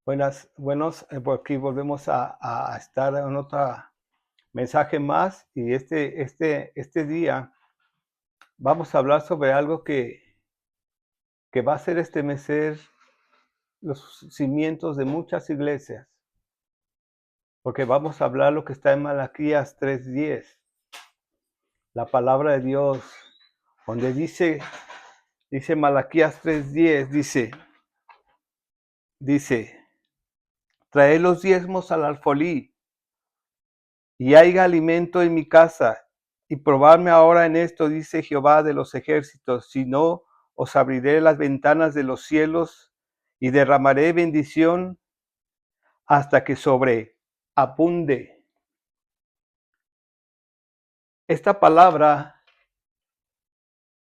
Por aquí volvemos a estar en otro mensaje más y este día vamos a hablar sobre algo que va a ser estremecer los cimientos de muchas iglesias, porque vamos a hablar lo que está en Malaquías 3:10, la palabra de Dios, donde dice Malaquías 3:10, dice, traed los diezmos al alfolí y haya alimento en mi casa, y probadme ahora en esto, dice Jehová de los ejércitos, si no, os abriré las ventanas de los cielos y derramaré bendición hasta que sobreabunde. Esta palabra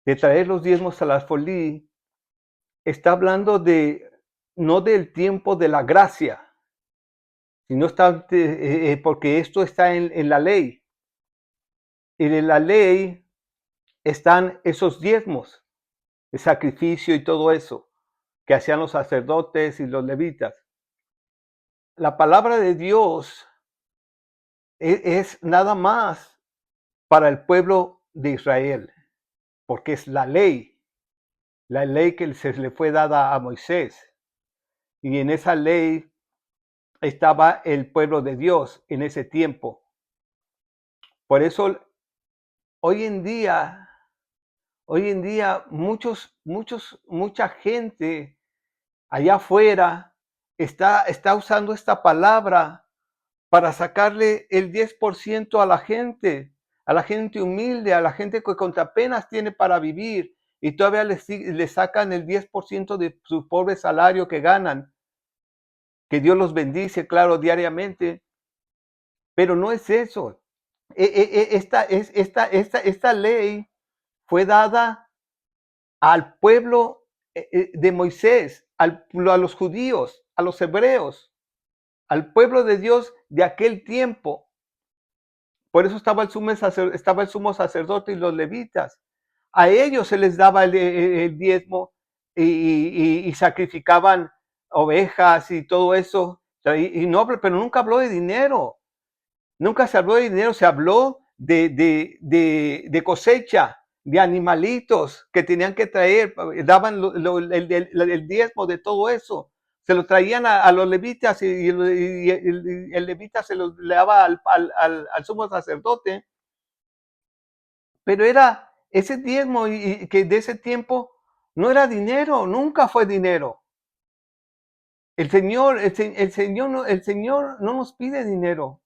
de traer los diezmos al alfolí está hablando no del tiempo de la gracia, sino porque esto está en la ley. Y en la ley están esos diezmos, el sacrificio y todo eso que hacían los sacerdotes y los levitas. La palabra de Dios es nada más para el pueblo de Israel, porque es la ley que se le fue dada a Moisés. Y en esa ley estaba el pueblo de Dios en ese tiempo. Por eso hoy en día, mucha gente allá afuera está usando esta palabra para sacarle el 10% a la gente humilde, a la gente que con apenas tiene para vivir, y todavía le sacan el 10% de su pobre salario que ganan, que Dios los bendice, claro, diariamente, pero no es eso. Esta ley fue dada al pueblo de Moisés, a los judíos, a los hebreos, al pueblo de Dios de aquel tiempo. Por eso estaba el sumo sacerdote y los levitas. A ellos se les daba el diezmo y sacrificaban ovejas y todo eso. Pero nunca habló de dinero. Nunca se habló de dinero, se habló de cosecha, de animalitos que tenían que traer, daban el diezmo de todo eso. Se lo traían a los levitas y el levita se lo le daba al sumo sacerdote, pero era ese diezmo y que de ese tiempo no era dinero, nunca fue dinero. El Señor no nos pide dinero.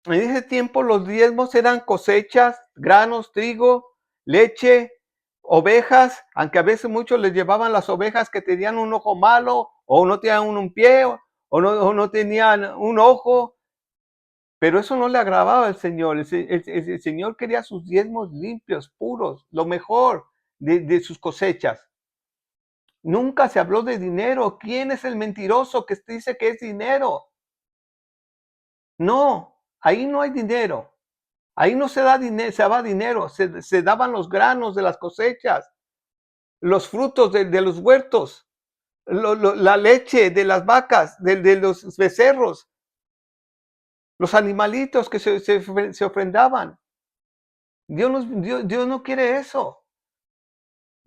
En ese tiempo los diezmos eran cosechas, granos, trigo, leche, ovejas, aunque a veces muchos les llevaban las ovejas que tenían un ojo malo, o no tenían un pie, o no tenían un ojo, pero eso no le agradaba al Señor. El Señor quería sus diezmos limpios, puros, lo mejor de sus cosechas. Nunca se habló de dinero. ¿Quién es el mentiroso que dice que es dinero? No, ahí no hay dinero. Ahí no se da dinero, se daba dinero, se daban los granos de las cosechas, los frutos de los huertos, la leche de las vacas, de los becerros, los animalitos que se ofrendaban. Dios no quiere eso.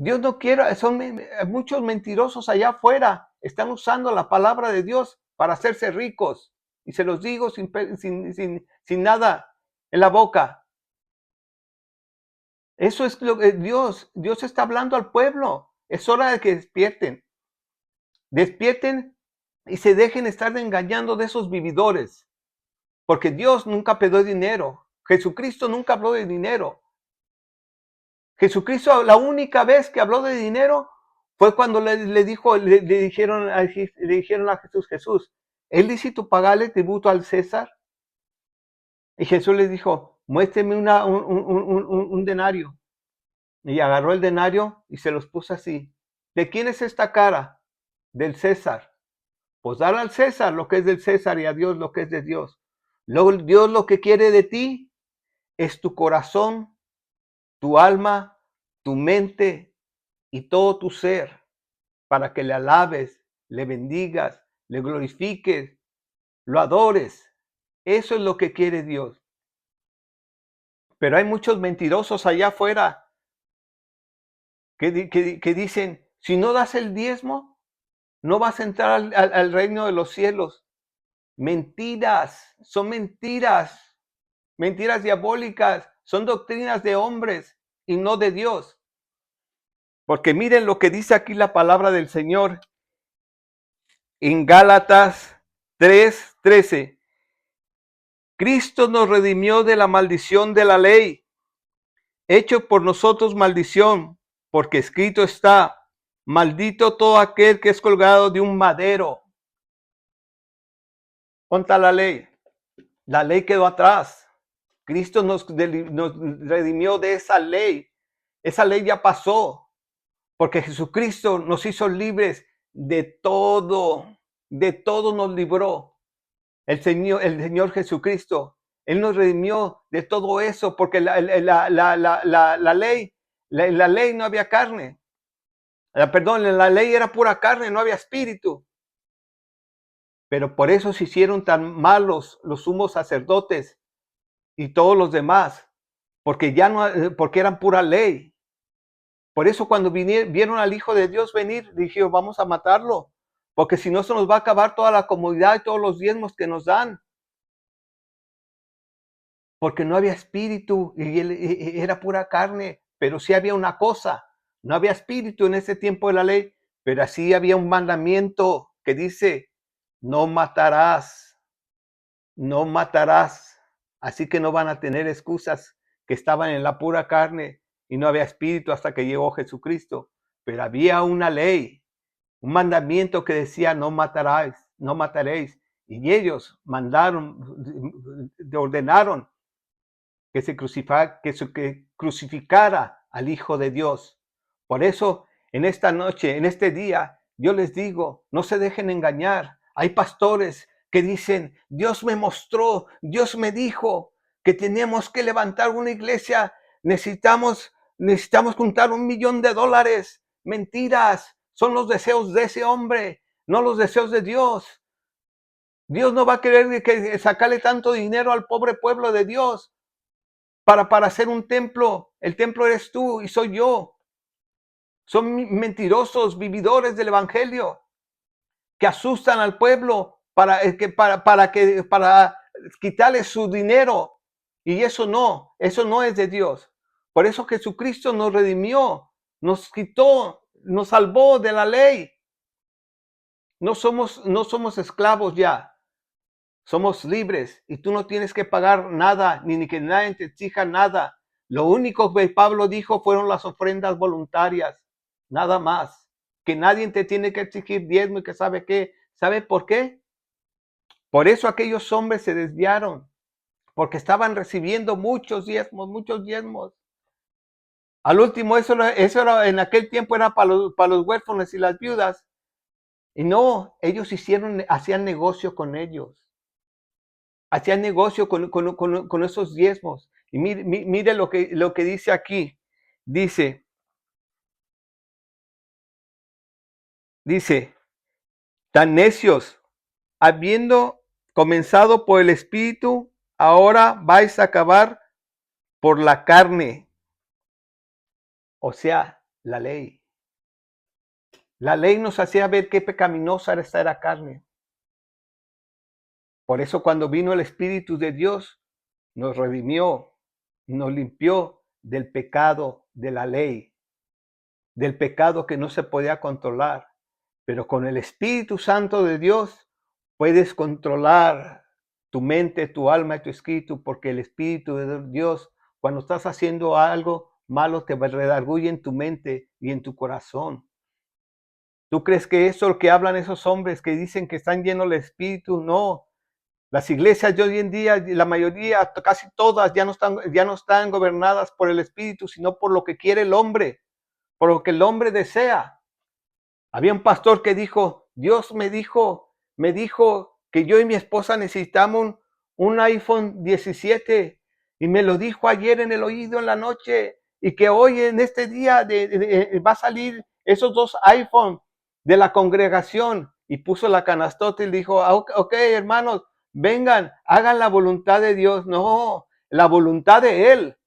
Dios no quiere, muchos mentirosos allá afuera están usando la palabra de Dios para hacerse ricos. Y se los digo sin nada en la boca. Eso es lo que Dios está hablando al pueblo. Es hora de que despierten. Despierten y se dejen estar engañando de esos vividores. Porque Dios nunca pidió dinero. Jesucristo nunca habló de dinero. Jesucristo, la única vez que habló de dinero fue cuando le dijeron a Jesús, ¿es lícito pagarle tributo al César? Y Jesús le dijo, muéstreme un denario. Y agarró el denario y se los puso así. ¿De quién es esta cara? Del César. Pues dar al César lo que es del César y a Dios lo que es de Dios. Luego Dios lo que quiere de ti es tu corazón, tu alma, tu mente y todo tu ser, para que le alabes, le bendigas, le glorifiques, lo adores. Eso es lo que quiere Dios. Pero hay muchos mentirosos allá afuera que dicen, si no das el diezmo, no vas a entrar al reino de los cielos. Mentiras, son mentiras, mentiras diabólicas, son doctrinas de hombres y no de Dios. Porque miren lo que dice aquí la palabra del Señor en Gálatas 3:13. Cristo nos redimió de la maldición de la ley, hecho por nosotros maldición, porque escrito está, maldito todo aquel que es colgado de un madero. ¿Dónde está la ley? La ley quedó atrás. Cristo nos redimió de esa ley. Esa ley ya pasó, porque Jesucristo nos hizo libres de todo nos libró. El Señor Jesucristo, Él nos redimió de todo eso, porque la ley no había carne. Perdón, la ley era pura carne, no había espíritu. Pero por eso se hicieron tan malos los sumos sacerdotes y todos los demás, porque porque eran pura ley. Por eso cuando vieron al Hijo de Dios venir, dijeron, vamos a matarlo, porque si no se nos va a acabar toda la comodidad y todos los diezmos que nos dan. Porque no había espíritu y era pura carne, pero sí había una cosa, no había espíritu en ese tiempo de la ley, pero así había un mandamiento que dice, no matarás, no matarás. Así que no van a tener excusas que estaban en la pura carne y no había espíritu hasta que llegó Jesucristo, pero había una ley, un mandamiento que decía, no matarás, no mataréis. Y ellos ordenaron que se crucificara al Hijo de Dios. Por eso, en esta noche, en este día, yo les digo, no se dejen engañar. Hay pastores que dicen, Dios me mostró, Dios me dijo que tenemos que levantar una iglesia, necesitamos juntar $1 millón. Mentiras, son los deseos de ese hombre, no los deseos de Dios. Dios no va a querer sacarle tanto dinero al pobre pueblo de Dios para hacer un templo. El templo eres tú y soy yo. Son mentirosos, vividores del evangelio, que asustan al pueblo para quitarles su dinero. Y eso no es de Dios. Por eso Jesucristo nos redimió, nos quitó, nos salvó de la ley. No somos esclavos ya. Somos libres y tú no tienes que pagar nada, ni que nadie te exija nada. Lo único que Pablo dijo fueron las ofrendas voluntarias, nada más. Que nadie te tiene que exigir diezmo y que sabe qué. ¿Sabe por qué? Por eso aquellos hombres se desviaron, porque estaban recibiendo muchos diezmos. Al último, eso era, en aquel tiempo era para los huérfanos y las viudas. Y no, ellos hacían negocio con ellos. Hacían negocio con esos diezmos. Y mire lo que dice aquí. Dice, tan necios, habiendo comenzado por el espíritu, ahora vais a acabar por la carne. O sea, la ley. La ley nos hacía ver qué pecaminosa era esta carne. Por eso cuando vino el Espíritu de Dios, nos redimió, nos limpió del pecado de la ley, del pecado que no se podía controlar. Pero con el Espíritu Santo de Dios puedes controlar tu mente, tu alma y tu espíritu, porque el Espíritu de Dios, cuando estás haciendo algo malo, te redarguye en tu mente y en tu corazón. ¿Tú crees que eso es lo que hablan esos hombres que dicen que están llenos del Espíritu? No. Las iglesias de hoy en día, la mayoría, casi todas, ya no están gobernadas por el Espíritu, sino por lo que quiere el hombre, por lo que el hombre desea. Había un pastor que dijo, Dios me dijo que yo y mi esposa necesitamos un iPhone 17 y me lo dijo ayer en el oído en la noche y que hoy en este día va a salir esos 2 iPhones de la congregación y puso la canastota y dijo, ok, hermanos, vengan, hagan la voluntad de Dios. No, la voluntad de Él.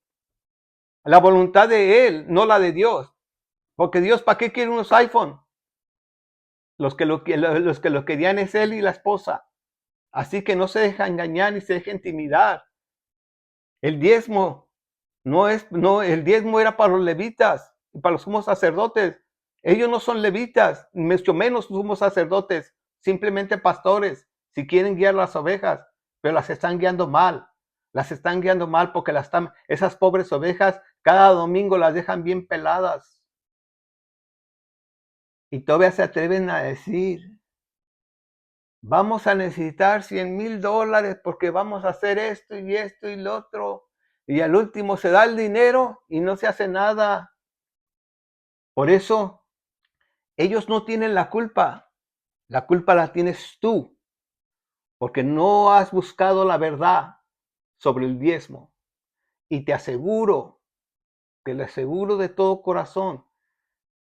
La voluntad de Él, no la de Dios. Porque Dios, ¿para qué quiere unos iPhone? Los que lo querían es Él y la esposa. Así que no se deja engañar ni se deja intimidar. El diezmo el diezmo era para los levitas y para los sumos sacerdotes. Ellos no son levitas, mucho menos sumos sacerdotes, simplemente pastores, si quieren guiar las ovejas, pero las están guiando mal. Las están guiando mal porque esas pobres ovejas cada domingo las dejan bien peladas. Y todavía se atreven a decir, vamos a necesitar $100,000 porque vamos a hacer esto y lo otro. Y al último se da el dinero y no se hace nada. Por eso, ellos no tienen la culpa. La culpa la tienes tú, porque no has buscado la verdad sobre el diezmo. Y te aseguro, que le aseguro de todo corazón,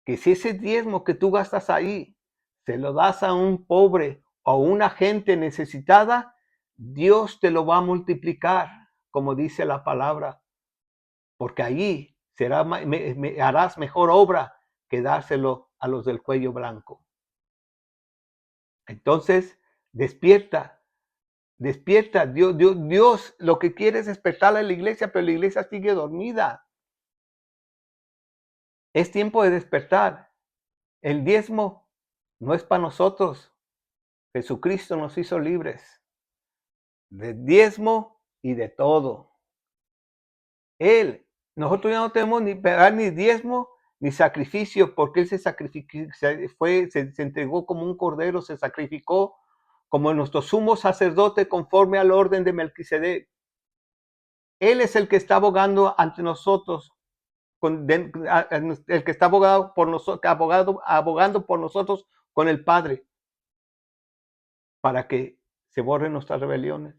que si ese diezmo que tú gastas ahí, se lo das a un pobre o a una gente necesitada, Dios te lo va a multiplicar, como dice la palabra, porque allí harás mejor obra que dárselo a los del cuello blanco. Entonces, despierta. Dios lo que quiere es despertar a la iglesia, pero la iglesia sigue dormida. Es tiempo de despertar. El diezmo no es para nosotros. Jesucristo nos hizo libres de diezmo y de todo. Nosotros ya no tenemos ni pagar ni diezmo ni sacrificio, porque Él se sacrificó, se entregó como un cordero, se sacrificó como nuestro sumo sacerdote conforme al orden de Melquisedec. Él es el que está abogando ante nosotros, el que está abogando por nosotros con el Padre, para que se borren nuestras rebeliones,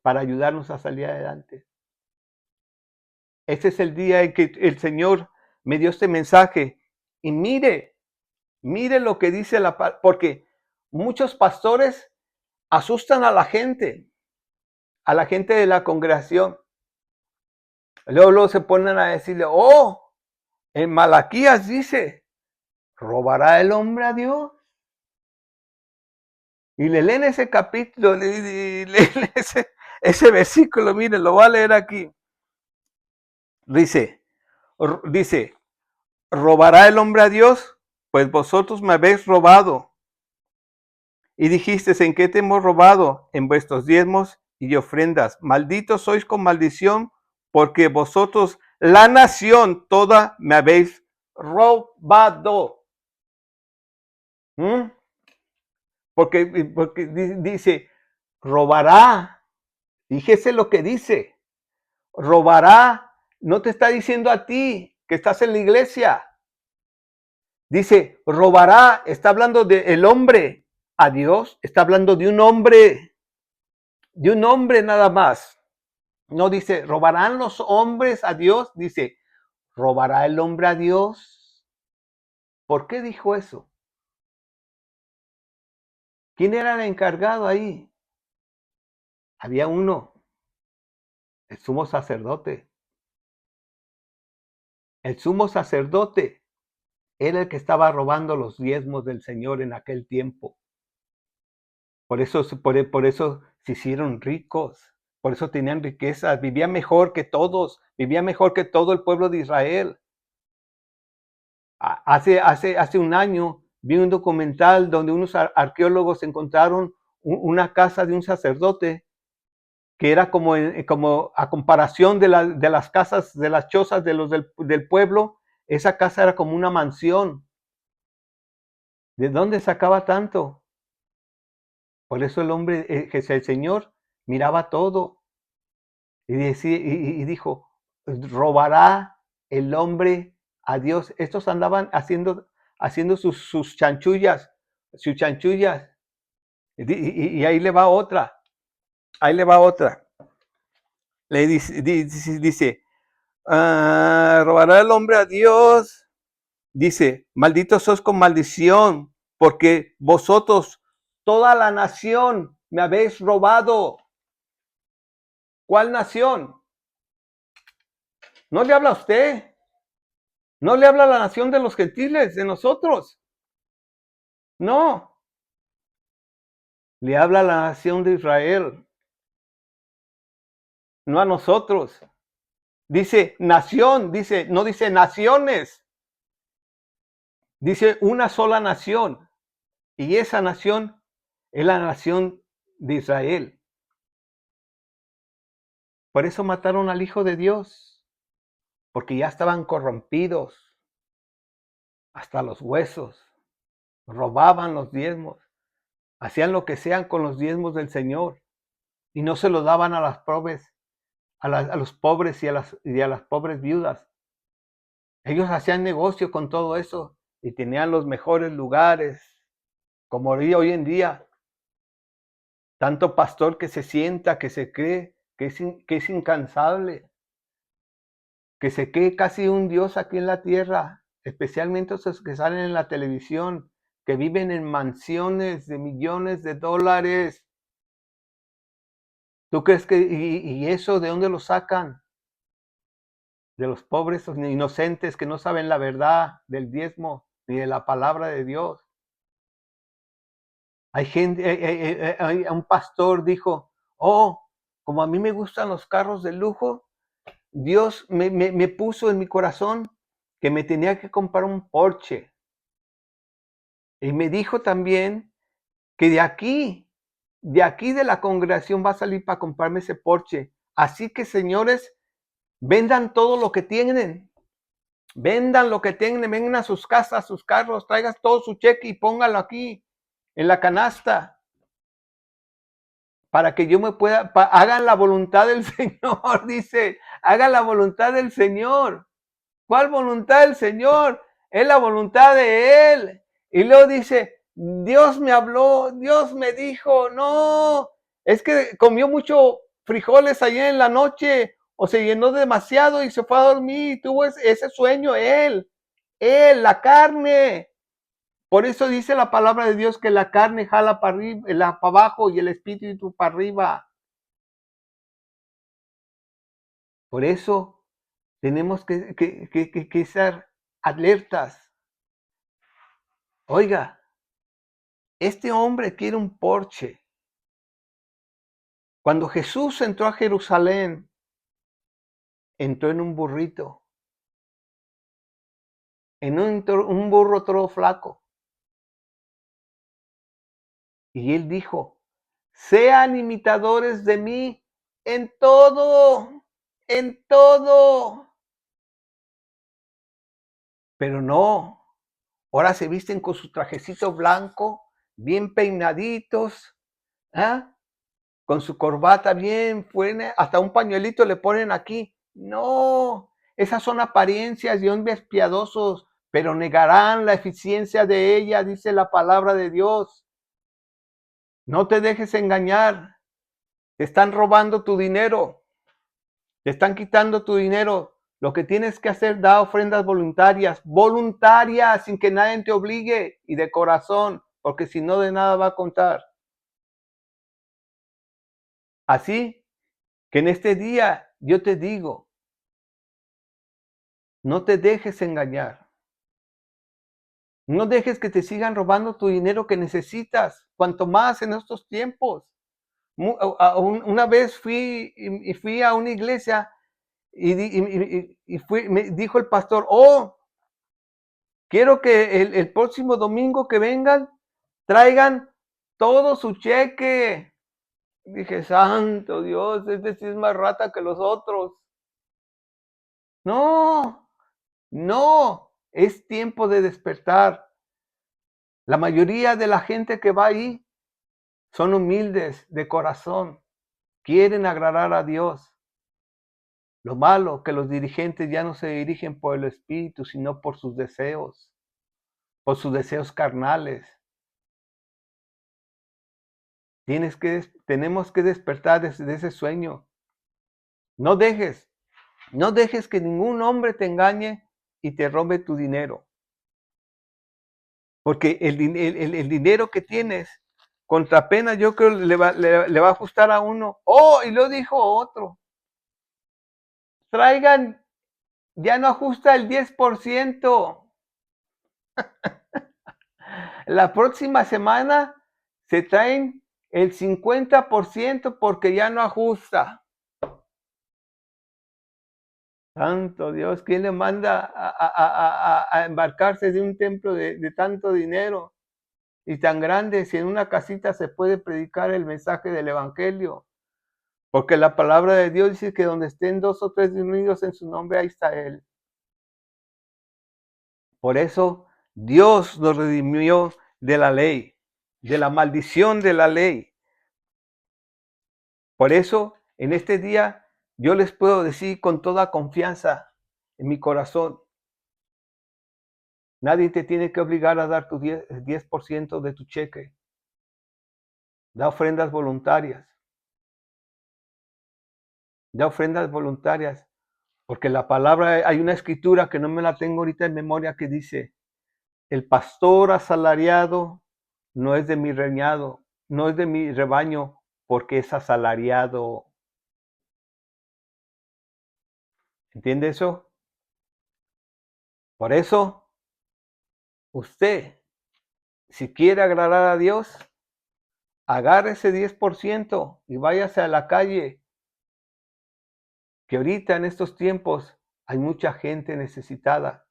para ayudarnos a salir adelante. Este es el día en que el Señor me dio este mensaje. Y mire lo que dice porque muchos pastores asustan a la gente de la congregación. Luego se ponen a decirle, en Malaquías dice, ¿robará el hombre a Dios? Y le leen ese capítulo, le leen ese versículo, miren, lo voy a leer aquí. Dice, ¿robará el hombre a Dios? Pues vosotros me habéis robado. Y dijisteis, ¿en qué te hemos robado? En vuestros diezmos y ofrendas. Malditos sois con maldición, porque vosotros, la nación toda, me habéis robado. Porque dice, robará. Fíjese lo que dice. Robará. No te está diciendo a ti que estás en la iglesia. Dice, robará. Está hablando del hombre a Dios. Está hablando de un hombre. De un hombre nada más. No dice, ¿robarán los hombres a Dios? Dice, ¿robará el hombre a Dios? ¿Por qué dijo eso? ¿Quién era el encargado ahí? Había uno, el sumo sacerdote. El sumo sacerdote era el que estaba robando los diezmos del Señor en aquel tiempo. Por eso se hicieron ricos, por eso tenían riquezas, vivían mejor que todos, vivía mejor que todo el pueblo de Israel. Hace un año vi un documental donde unos arqueólogos encontraron una casa de un sacerdote que era como a comparación de las casas, de las chozas de los del pueblo, esa casa era como una mansión. ¿De dónde sacaba tanto? Por eso el Señor miraba todo y dijo, ¿robará el hombre a Dios? Estos andaban haciendo sus chanchullas. Y ahí le va otra. Le dice, ¿robará el hombre a Dios? Dice, malditos sos con maldición, porque vosotros, toda la nación, me habéis robado. ¿Cuál nación? No le habla a usted. No le habla a la nación de los gentiles, de nosotros. No. Le habla a la nación de Israel. No a nosotros. Dice nación, no dice naciones. Dice una sola nación. Y esa nación es la nación de Israel. Por eso mataron al Hijo de Dios. Porque ya estaban corrompidos hasta los huesos. Robaban los diezmos. Hacían lo que sean con los diezmos del Señor. Y no se los daban a las pobres, a los pobres y a las pobres viudas. Ellos hacían negocio con todo eso y tenían los mejores lugares, como hoy en día. Tanto pastor que se sienta, que se cree que es incansable, que se cree casi un Dios aquí en la tierra, especialmente esos que salen en la televisión, que viven en mansiones de millones de dólares. ¿Tú crees que, y eso de dónde lo sacan? De los pobres inocentes que no saben la verdad del diezmo ni de la palabra de Dios. Hay gente, un pastor dijo, como a mí me gustan los carros de lujo, Dios me puso en mi corazón que me tenía que comprar un Porsche. Y me dijo también que de la congregación va a salir para comprarme ese Porsche. Así que, señores, vendan todo lo que tienen. Vendan lo que tienen, vengan a sus casas, sus carros, traigan todo su cheque y póngalo aquí en la canasta para que yo me pueda, hagan la voluntad del Señor, dice, hagan la voluntad del Señor. ¿Cuál voluntad del Señor? Es la voluntad de Él. Y luego dice, Dios me habló, Dios me dijo, no, es que comió mucho frijoles ayer en la noche o se llenó demasiado y se fue a dormir y tuvo ese sueño Él, la carne. Por eso dice la palabra de Dios que la carne jala para arriba, para abajo y el espíritu para arriba. Por eso tenemos que estar alertas. Oiga, este hombre quiere un Porsche. Cuando Jesús entró a Jerusalén, entró en un burrito, en un burro todo flaco. Y él dijo, sean imitadores de mí en todo, en todo. Pero no, ahora se visten con su trajecito blanco, bien peinaditos, ¿ah? Con su corbata bien buena, hasta un pañuelito le ponen aquí. No, esas son apariencias de hombres piadosos, pero negarán la eficiencia de ella, dice la palabra de Dios. No te dejes engañar, te están robando tu dinero, te están quitando tu dinero. Lo que tienes que hacer, da ofrendas voluntarias, sin que nadie te obligue y de corazón, porque si no de nada va a contar. Así que en este día yo te digo, no te dejes engañar. No dejes que te sigan robando tu dinero que necesitas, cuanto más en estos tiempos. Una vez fui a una iglesia y me dijo el pastor, quiero que el próximo domingo que vengan, traigan todo su cheque. Dije, santo Dios, este sí es más rata que los otros. No, no, es tiempo de despertar. La mayoría de la gente que va ahí son humildes de corazón, quieren agradar a Dios. Lo malo que los dirigentes ya no se dirigen por el espíritu, sino por sus deseos carnales. Tenemos que despertar de ese sueño. No dejes que ningún hombre te engañe y te robe tu dinero. Porque el dinero que tienes, contra pena, yo creo le va a ajustar a uno. Oh, y lo dijo otro. Traigan, ya no ajusta el 10%. La próxima semana se traen el 50% porque ya no ajusta. Santo Dios, ¿quién le manda a embarcarse de un templo de tanto dinero y tan grande si en una casita se puede predicar el mensaje del Evangelio? Porque la palabra de Dios dice que donde estén 2 o 3 unidos en su nombre, ahí está Él. Por eso Dios nos redimió de la ley, de la maldición de la ley. Por eso, en este día, yo les puedo decir con toda confianza en mi corazón, nadie te tiene que obligar a dar tu 10% de tu cheque. Da ofrendas voluntarias. Da ofrendas voluntarias. Porque la palabra, hay una escritura que no me la tengo ahorita en memoria que dice, el pastor asalariado no es de mi reñado, no es de mi rebaño, porque es asalariado. ¿Entiende eso? Por eso, usted, si quiere agradar a Dios, agarre ese 10% y váyase a la calle, que ahorita en estos tiempos hay mucha gente necesitada,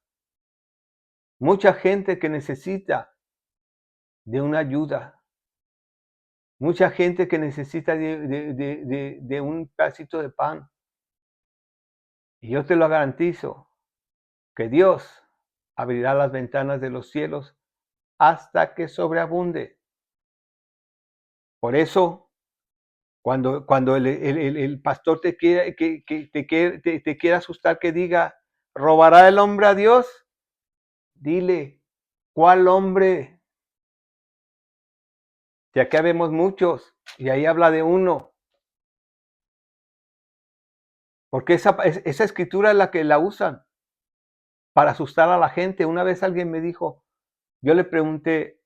mucha gente que necesita de una ayuda, mucha gente que necesita de un pedacito de pan. Y yo te lo garantizo, que Dios abrirá las ventanas de los cielos hasta que sobreabunde. Por eso, cuando el pastor te quiera, te quiera asustar, que diga, ¿robará el hombre a Dios? Dile, ¿cuál hombre? Si acá vemos muchos, y ahí habla de uno. Porque esa escritura es la que la usan para asustar a la gente. Una vez alguien me dijo, yo le pregunté,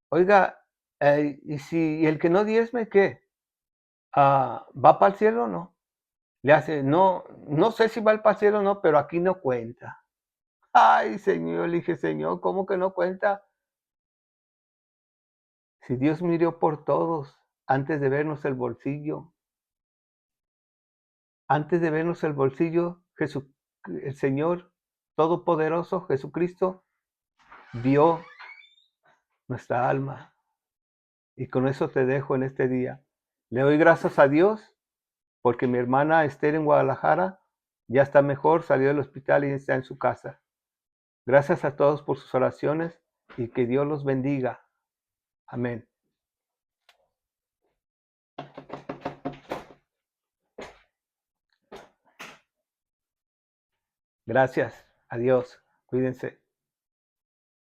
oiga, ¿y si el que no diezme, qué? ¿Va para el cielo o no? Le hace, no, no sé si va para el cielo o no, pero aquí no cuenta. Ay, Señor, le dije, Señor, ¿cómo que no cuenta? Si Dios miró por todos antes de vernos el bolsillo, antes de vernos el bolsillo, el Señor Todopoderoso, Jesucristo, vio nuestra alma. Y con eso te dejo en este día. Le doy gracias a Dios porque mi hermana Esther en Guadalajara ya está mejor, salió del hospital y está en su casa. Gracias a todos por sus oraciones y que Dios los bendiga. Amén. Gracias. Adiós. Cuídense.